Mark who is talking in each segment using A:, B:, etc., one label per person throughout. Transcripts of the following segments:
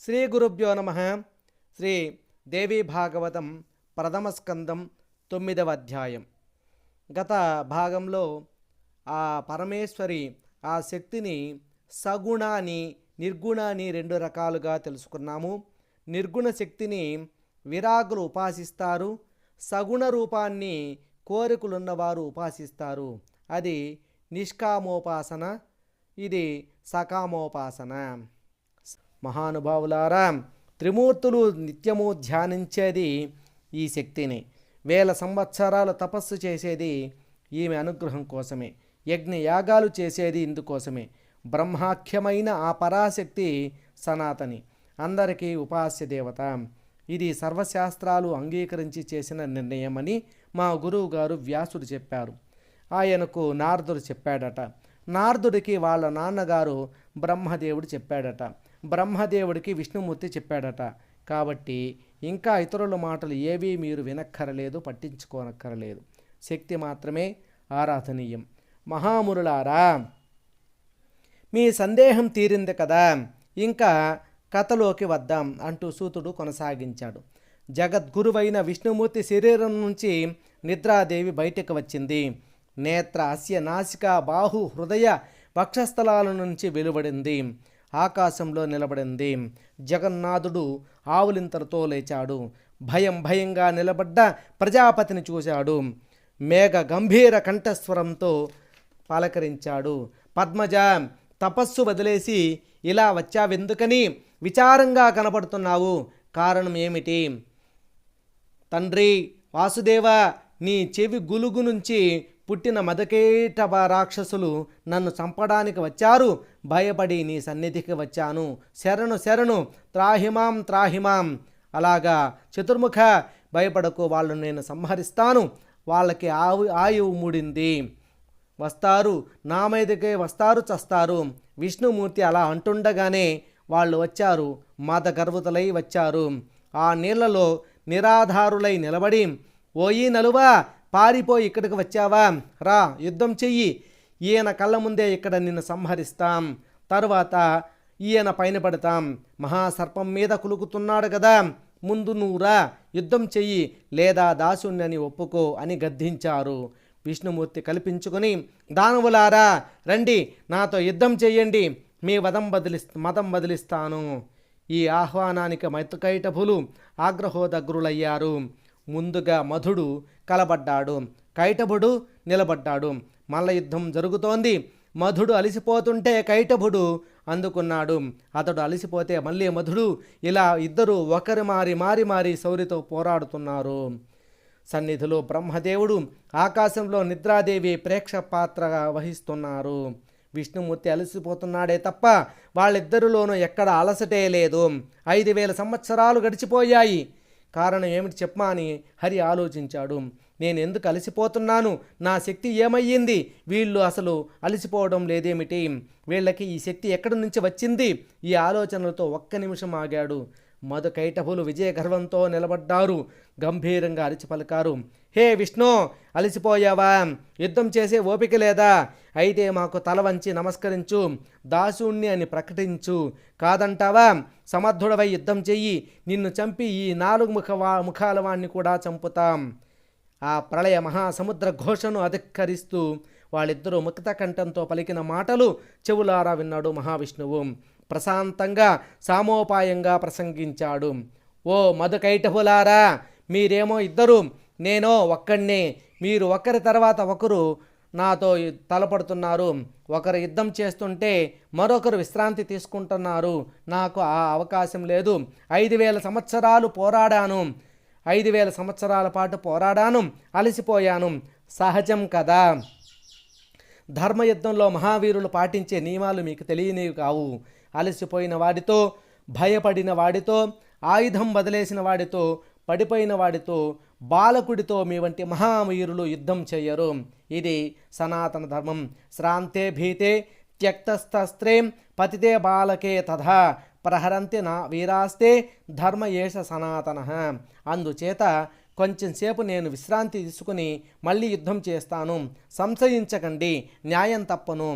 A: శ్రీ గురుభ్యో నమః. శ్రీ దేవీ భాగవతం ప్రథమ స్కందం 9వ అధ్యాయం. గత భాగంలో ఆ పరమేశ్వరి ఆ శక్తిని సగుణాని నిర్గుణాని రెండు రకాలుగా తెలుసుకున్నాము. నిర్గుణ శక్తిని విరాగులు ఉపాసిస్తారు, సగుణ రూపాన్ని కోరికలున్నవారు ఉపాసిస్తారు. అది నిష్కామోపాసన, ఇది సకామోపాసన. మహానుభావులారా, త్రిమూర్తులు నిత్యము ధ్యానించేది ఈ శక్తిని. 1000 సంవత్సరాలు తపస్సు చేసేది ఈమె అనుగ్రహం కోసమే. యజ్ఞ యాగాలు చేసేది ఇందుకోసమే. బ్రహ్మాఖ్యమైన ఆ పరాశక్తి సనాతని, అందరికీ ఉపాస్య దేవత. ఇది సర్వశాస్త్రాలు అంగీకరించి చేసిన నిర్ణయమని మా గురువు గారు వ్యాసుడు చెప్పారు. ఆయనకు నారదుడు చెప్పాడట. నారదుడికి వాళ్ళ నాన్నగారు బ్రహ్మదేవుడు చెప్పాడట. బ్రహ్మదేవుడికి విష్ణుమూర్తి చెప్పాడట. కాబట్టి ఇంకా ఇతరుల మాటలు ఏవీ మీరు వినక్కరలేదు, పట్టించుకోనక్కరలేదు. శక్తి మాత్రమే ఆరాధనీయం. మహామురులారా, మీ సందేహం తీరింది కదా, ఇంకా కథలోకి వద్దాం అంటూ సూతుడు కొనసాగించాడు. జగద్గురువైన విష్ణుమూర్తి శరీరం నుంచి నిద్రాదేవి బయటకు వచ్చింది. నేత్ర, అస్య, నాసిక, బాహు, హృదయ, వక్షస్థలాల నుంచి వెలువడింది. ఆకాశంలో నిలబడింది. జగన్నాథుడు ఆవులింతలతో లేచాడు. భయంగా నిలబడ్డ ప్రజాపతిని చూశాడు. మేఘ గంభీర కంఠస్వరంతో పలకరించాడు. పద్మజ, తపస్సు వదిలేసి ఇలా వచ్చావెందుకని విచారంగా కనపడుతున్నావు? కారణం ఏమిటి? తండ్రి వాసుదేవ, నీ చెవి గులుగు నుంచి పుట్టిన మదకేట రాక్షసులు నన్ను చంపడానికి వచ్చారు. భయపడి నీ సన్నిధికి వచ్చాను. శరణు త్రాహిమాం. అలాగా చతుర్ముఖ, భయపడకు, వాళ్ళు నేను సంహరిస్తాను. వాళ్ళకి ఆయువు మూడింది. వస్తారు, నా మీదకే వస్తారు, చస్తారు. విష్ణుమూర్తి అలా అంటుండగానే వాళ్ళు వచ్చారు. మద గర్వతులై వచ్చారు. ఆ నీళ్లలో నిరాధారులై నిలబడి, ఓయి నలువా, పారిపోయి ఇక్కడికి వచ్చావా? రా, యుద్ధం చెయ్యి. ఈయన కళ్ళ ముందే ఇక్కడ నిన్ను సంహరిస్తాం. తరువాత ఈయన పైన పడతాం. మహాసర్పం మీద కులుకుతున్నాడు కదా, ముందు నువ్వు రా, యుద్ధం చెయ్యి, లేదా దాసుణ్ణని ఒప్పుకో అని గద్దించారు. విష్ణుమూర్తి కల్పించుకొని, దానవులారా రండి, నాతో యుద్ధం చెయ్యండి, మీ మదం బదిలిస్తాను. ఈ ఆహ్వానానికి మధుకైటభులు ఆగ్రహోదగ్రులయ్యారు. ముందుగా మధుడు కలబడ్డాడు, కైటభుడు నిలబడ్డాడు. మల్ల యుద్ధం జరుగుతోంది. మధుడు అలిసిపోతుంటే కైటభుడు అందుకున్నాడు. అతడు అలిసిపోతే మళ్ళీ మధుడు, ఇలా ఇద్దరు ఒకరి మారి శౌర్యతో పోరాడుతున్నారు. సన్నిధిలో బ్రహ్మదేవుడు, ఆకాశంలో నిద్రాదేవి ప్రేక్షపాత్రగా వహిస్తున్నారు. విష్ణుమూర్తి అలసిపోతున్నాడే తప్ప వాళ్ళిద్దరిలోనూ ఎక్కడ అలసటే లేదు. 5000 సంవత్సరాలు గడిచిపోయాయి. కారణం ఏమిటి చెప్పమా అని హరి ఆలోచించాడు. నేను ఎందుకు అలసిపోతున్నాను? నా శక్తి ఏమయ్యింది? వీళ్ళు అసలు అలసిపోవడం లేదేమిటి? వీళ్ళకి ఈ శక్తి ఎక్కడి నుంచి వచ్చింది? ఈ ఆలోచనలతో ఒక్క నిమిషం ఆగాడు. మధుకైటభులు విజయ గర్వంతో నిలబడ్డారు. గంభీరంగా అరిచి పలికారు, హే విష్ణు, అలసిపోయావా? యుద్ధం చేసే ఓపిక లేదా? అయితే మాకు తల వంచి నమస్కరించు, దాసుణ్ణి అని ప్రకటించు. కాదంటావా? సమర్థుడవై యుద్ధం చెయ్యి, నిన్ను చంపి ఈ 4 ముఖాల వాణ్ణి కూడా చంపుతాం. ఆ ప్రళయ మహాసముద్ర ఘోషను అధిక్కరిస్తూ వాళ్ళిద్దరూ ముక్త కంఠంతో పలికిన మాటలు చెవులారా విన్నాడు మహావిష్ణువు. ప్రశాంతంగా సామోపాయంగా ప్రసంగించాడు. ఓ మధుకైటభులారా, మీరేమో ఇద్దరు, నేనో ఒక్కడినే. మీరు ఒకరి తర్వాత ఒకరు నాతో తలపడుతున్నారు. ఒకరు యుద్ధం చేస్తుంటే మరొకరు విశ్రాంతి తీసుకుంటున్నారు. నాకు ఆ అవకాశం లేదు. 5000 సంవత్సరాలు పోరాడాను. 5000 సంవత్సరాల పాటు పోరాడాను, అలసిపోయాను. సహజం కదా. ధర్మయుద్ధంలో మహావీరులు పాటించే నియమాలు మీకు తెలియనివి కావు. అలసిపోయిన వాడితో, భయపడిన వాడితో, ఆయుధం వదిలేసిన వాడితో, పడిపోయిన వాడితో, బాలకుడితో మీ వంటి మహావీరులు యుద్ధం చెయ్యరు. ఇది సనాతన ధర్మం. శ్రాంతే భీతే త్యక్తస్త్రే పతితే బాలకే తథా ప్రహరంతి నా వీరాస్తే ధర్మ ఏష సనాతన. అందుచేత కొంచెంసేపు నేను విశ్రాంతి తీసుకుని మళ్ళీ యుద్ధం చేస్తాను, సంశయించకండి, న్యాయం తప్పను.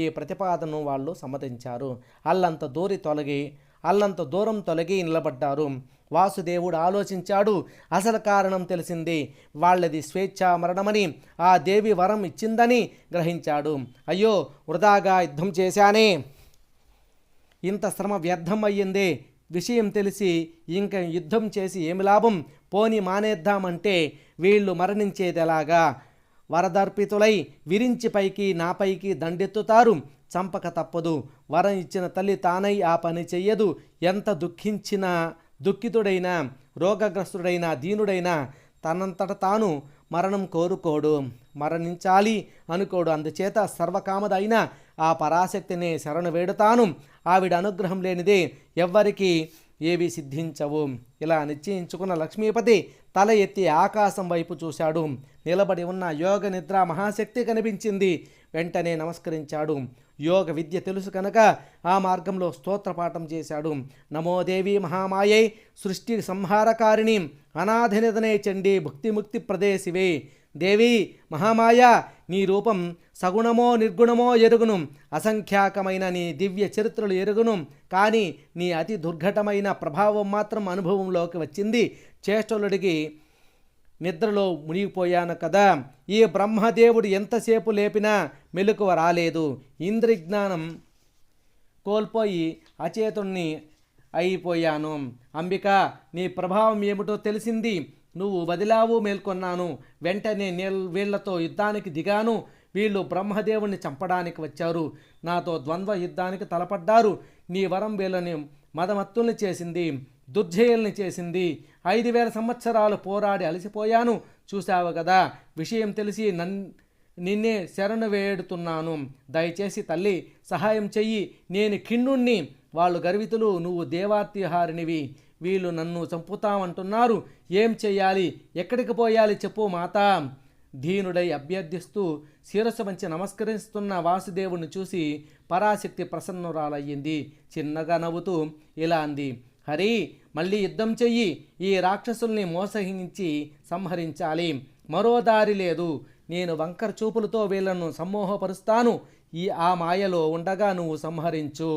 A: ఈ ప్రతిపాదనను వాళ్ళు సమ్మతించారు. అల్లంత దూరి తొలగి అల్లంత దూరం తొలగి నిలబడ్డారు. వాసుదేవుడు ఆలోచించాడు. అసలు కారణం తెలిసింది. వాళ్ళది స్వేచ్ఛా మరణమని, ఆ దేవి వరం ఇచ్చిందని గ్రహించాడు. అయ్యో, వృధాగా యుద్ధం చేశానే, ఇంత శ్రమ వ్యర్థం అయ్యిందే. విషయం తెలిసి ఇంక యుద్ధం చేసి ఏమి లాభం? పోని మానేద్దామంటే వీళ్ళు మరణించేది ఎలాగా? వరదర్పితులై విరించి పైకి నాపైకి దండెత్తుతారు. చంపక తప్పదు. వరం ఇచ్చిన తల్లి తానై ఆ పని చెయ్యదు. ఎంత దుఃఖితుడైనా, రోగగ్రస్తుడైనా, దీనుడైనా తనంతట తాను మరణం కోరుకోడు, మరణించాలి అనుకోడు. అందుచేత సర్వకామద అయిన ఆ పరాశక్తిని శరణు వేడుతాను. ఆవిడ అనుగ్రహం లేనిదే ఎవ్వరికీ ఏవి సిద్ధించవు. ఇలా నిశ్చయించుకున్న లక్ష్మీపతి తల ఎత్తి ఆకాశం వైపు చూశాడు. నిలబడి ఉన్న యోగ నిద్ర మహాశక్తి కనిపించింది. వెంటనే నమస్కరించాడు. యోగ విద్య తెలుసు కనుక ఆ మార్గంలో స్తోత్రపాఠం చేశాడు. నమోదేవి మహామాయై సృష్టి సంహారకారిణి అనాథనిధనే చండీ భుక్తిముక్తి ప్రదేశివే. దేవి మహామాయ, నీ రూపం సగుణమో నిర్గుణమో ఎరుగును, అసంఖ్యాకమైన నీ దివ్య చరిత్రలు ఎరుగును. కానీ నీ అతి దుర్ఘటమైన ప్రభావం మాత్రం అనుభవంలోకి వచ్చింది. చేష్టలుడికి నిద్రలో మునిగిపోయాను కదా. ఈ బ్రహ్మదేవుడు ఎంతసేపు లేపినా మెలకువ రాలేదు. ఇంద్రజ్ఞానం కోల్పోయి అచేతుణ్ణి అయిపోయాను. అంబిక, నీ ప్రభావం ఏమిటో తెలిసింది. నువ్వు వదిలావు, మేల్కొన్నాను. వెంటనే వీళ్లతో యుద్ధానికి దిగాను. వీళ్ళు బ్రహ్మదేవుణ్ణి చంపడానికి వచ్చారు. నాతో ద్వంద్వ యుద్ధానికి తలపడ్డారు. నీ వరం వీళ్ళని మదమత్తుల్ని చేసింది, దుర్జయుల్ని చేసింది. 5000 సంవత్సరాలు పోరాడి అలసిపోయాను. చూశావు కదా. విషయం తెలిసి నిన్నే శరణు వేడుతున్నాను. దయచేసి తల్లి సహాయం చెయ్యి. నేను ఖిన్నుణ్ణి, వాళ్ళు గర్వితులు, నువ్వు దేవాత్యహారినివి. వీళ్ళు నన్ను చంపుతామంటున్నారు. ఏం చెయ్యాలి? ఎక్కడికి పోయాలి చెప్పు మాత. దీనుడై అభ్యర్థిస్తూ శిరస్సు వంచి నమస్కరిస్తున్న వాసుదేవుని చూసి పరాశక్తి ప్రసన్నురాలయ్యింది. చిన్నగా నవ్వుతూ ఇలా అంది, హరి, మళ్ళీ యుద్ధం చెయ్యి. ఈ రాక్షసుల్ని మోసహించి సంహరించాలి. మరో దారి లేదు. నేను వంకర చూపులతో వీళ్లను సమ్మోహపరుస్తాను. ఆ మాయలో ఉండగా నువ్వు సంహరించు.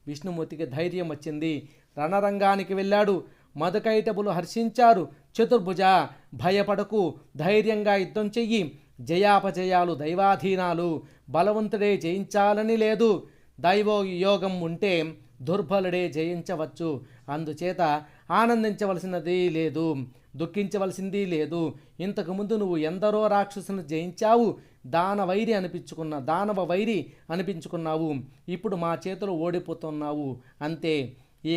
A: విష్ణుమూర్తికి ధైర్యం వచ్చింది. రణరంగానికి వెళ్ళాడు. మధుకైటబులు హర్షించారు. చతుర్భుజ, భయపడకు, ధైర్యంగా యుద్ధం చెయ్యి. జయాపజయాలు దైవాధీనాలు. బలవంతుడే జయించాలని లేదు. దైవయోగం ఉంటే దుర్బలుడే జయించవచ్చు. అందుచేత ఆనందించవలసినది లేదు, దుఃఖించవలసింది లేదు. ఇంతకుముందు నువ్వు ఎందరో రాక్షసులను జయించావు. దానవ వైరి అనిపించుకున్నావు. ఇప్పుడు మా చేతులు ఓడిపోతున్నావు. అంతే. ఈ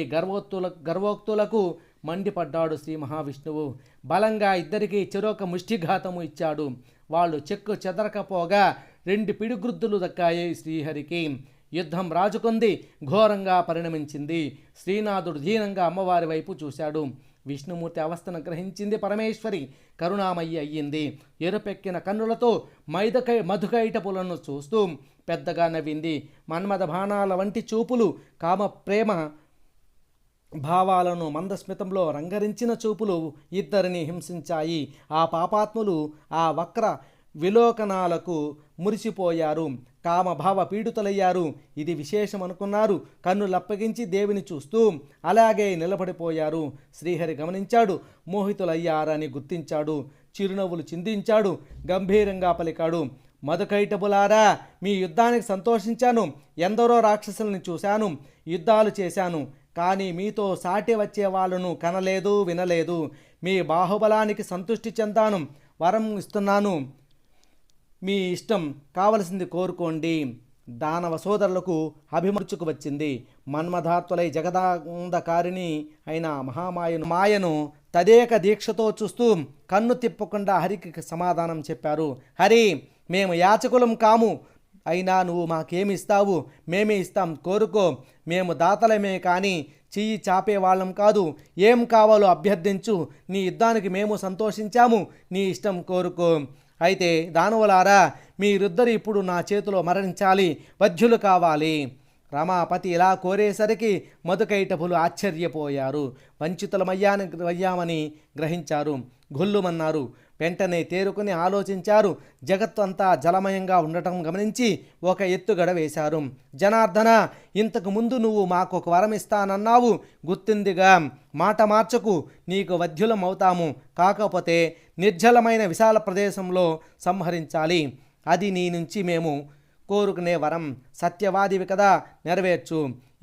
A: గర్వోక్తులకు మండిపడ్డాడు శ్రీ మహావిష్ణువు. బలంగా ఇద్దరికీ చెరొక ముష్టిఘాతము ఇచ్చాడు. వాళ్ళు చెక్కు చెదరకపోగా 2 పిడిగుద్దులు దక్కాయి శ్రీహరికి. యుద్ధం రాజుకుంది. ఘోరంగా పరిణమించింది. శ్రీనాథుడు దీనంగా అమ్మవారి వైపు చూశాడు. విష్ణుమూర్తి అవస్థను గ్రహించింది పరమేశ్వరి. కరుణామయ్యి అయ్యింది. ఎరుపెక్కిన కన్నులతో మధుకైటపులను చూస్తూ పెద్దగా నవ్వింది. మన్మథ బాణాల వంటి చూపులు, కామ ప్రేమ భావాలను మందస్మితంలో రంగరించిన చూపులు ఇద్దరిని హింసించాయి. ఆ పాపాత్ములు ఆ వక్ర విలోకనాలకు మురిసిపోయారు. కామభావ పీడితులయ్యారు. ఇది విశేషం అనుకున్నారు. కన్నులప్పగించి దేవిని చూస్తూ అలాగే నిలబడిపోయారు. శ్రీహరి గమనించాడు. మోహితులయ్యారని గుర్తించాడు. చిరునవ్వులు చిందించాడు. గంభీరంగా పలికాడు, మధుకైటబులారా, మీ యుద్ధానికి సంతోషించాను. ఎందరో రాక్షసుల్ని చూశాను, యుద్ధాలు చేశాను. కానీ మీతో సాటి వచ్చే వాళ్ళను కనలేదు, వినలేదు. మీ బాహుబలానికి సంతృష్టి చెందాను. వరం ఇస్తున్నాను. మీ ఇష్టం, కావలసింది కోరుకోండి. దానవ సోదరులకు అభిమర్చుకు వచ్చింది. మన్మధాత్తులై జగదాంధకారిణి అయిన మాయను తదేక దీక్షతో చూస్తూ కన్ను తిప్పకుండా హరికి సమాధానం చెప్పారు. హరి, మేము యాచకులం కాము. అయినా నువ్వు మాకేమిస్తావు? మేమే ఇస్తాం, కోరుకో. మేము దాతలమే కానీ చెయ్యి చాపేవాళ్ళం కాదు. ఏం కావాలో అభ్యర్థించు. నీ యుద్ధానికి మేము సంతోషించాము. నీ ఇష్టం, కోరుకో. అయితే దానవులారా, మీరిద్దరు ఇప్పుడు నా చేతిలో మరణించాలి, వధ్యులు కావాలి. రమాపతి ఇలా కోరేసరికి మధుకైటపులు ఆశ్చర్యపోయారు. వంచితులమయ్యామని గ్రహించారు. గొల్లుమన్నారు. వెంటనే తేరుకుని ఆలోచించారు. జగత్తు అంతా జలమయంగా ఉండటం గమనించి ఒక ఎత్తుగడ వేశారు. జనార్దన, ఇంతకు ముందు నువ్వు మాకు ఒక వరం ఇస్తానన్నావు, గుర్తుందిగా, మాట మార్చకు, నీకు వధ్యులమవుతాము. కాకపోతే నిర్జలమైన విశాల ప్రదేశంలో సంహరించాలి. అది నీ నుంచి మేము కోరుకునే వరం. సత్యవాదివి కదా, నెరవేర్చు.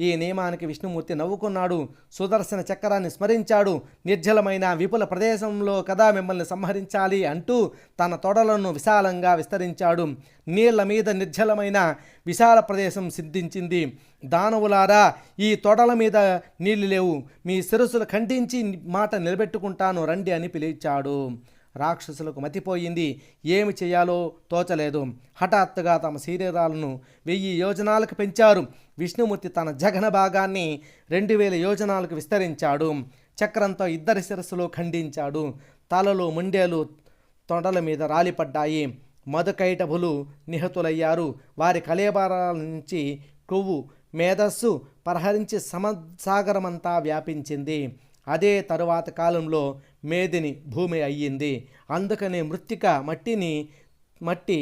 A: ఈ నియమానికి విష్ణుమూర్తి నవ్వుకున్నాడు. సుదర్శన చక్రాన్ని స్మరించాడు. నిర్జలమైన విపుల ప్రదేశంలో కదా మిమ్మల్ని సంహరించాలి అంటూ తన తొడలను విశాలంగా విస్తరించాడు. నీళ్ల మీద నిర్జలమైన విశాల ప్రదేశం సిద్ధించింది. దానవులారా, ఈ తొడల మీద నీళ్లు లేవు, మీ శిరస్సులు ఖండించి మాట నిలబెట్టుకుంటాను రండి అని పిలిచాడు. రాక్షసులకు మతిపోయింది. ఏమి చేయాలో తోచలేదు. హఠాత్తుగా తమ శరీరాలను 1000 యోజనాలకు పెంచారు. విష్ణుమూర్తి తన జఘన భాగాన్ని 2000 యోజనాలకు విస్తరించాడు. చక్రంతో ఇద్దరి శిరస్సులు ఖండించాడు. తలలు ముండేలు తొడల మీద రాలిపడ్డాయి. మధుకైటభులు నిహతులయ్యారు. వారి కలేబారాల నుంచి కొవ్వు మేధస్సు ప్రహరించి సమసాగరమంతా వ్యాపించింది. అదే తరువాత కాలంలో మేదిని భూమి అయ్యింది. అందుకనే మృత్తిక మట్టి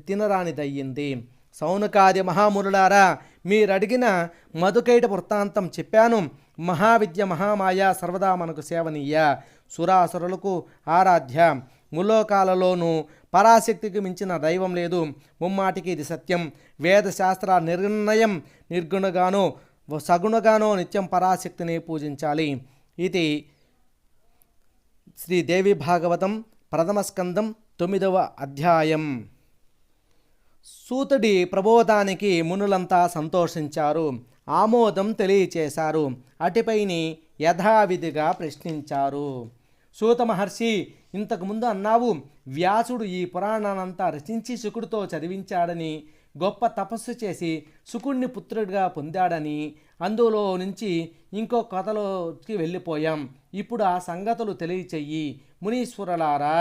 A: తినరానిదయ్యింది. సౌనకాది మహామునులారా, మీరడిగిన మధుకైట వృత్తాంతం చెప్పాను. మహావిద్య మహామాయ సర్వదా మనకు సేవనీయ, సురాసురులకు ఆరాధ్య, ములోకాలలోనూ పరాశక్తికి మించిన దైవం లేదు. ముమ్మాటికి ఇది సత్యం. వేదశాస్త్ర నిర్ణయం నిర్గుణగానో సగుణగానో నిత్యం పరాశక్తిని పూజించాలి. ఇది శ్రీదేవి భాగవతం ప్రథమ స్కందం 9వ అధ్యాయం. సూతుడి ప్రబోధానికి మునులంతా సంతోషించారు, ఆమోదం తెలియచేశారు. అటుపైని యథావిధిగా ప్రశ్నించారు. సూత మహర్షి, ఇంతకుముందు అన్నావు, వ్యాసుడు ఈ పురాణానంతా రచించి శుకుడితో చదివించాడని, గొప్ప తపస్సు చేసి శుకుడిని పుత్రుడిగా పొందాడని. అందులో నుంచి ఇంకో కథలోకి వెళ్ళిపోయాం. ఇప్పుడు ఆ సంగతులు తెలియచెయ్యి. మునీశ్వరులారా,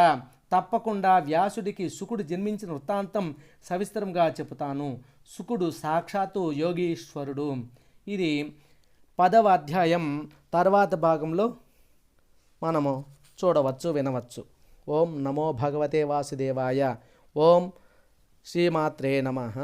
A: తప్పకుండా వ్యాసుడికి శుకుడు జన్మించిన వృత్తాంతం సవిస్తరంగా చెబుతాను. శుకుడు సాక్షాత్తు యోగీశ్వరుడు. ఇది 10వ అధ్యాయం తర్వాత భాగంలో మనము చూడవచ్చు, వినవచ్చు. ఓం నమో భగవతే వాసుదేవాయ. ఓం శ్రీమాత్రే నమః.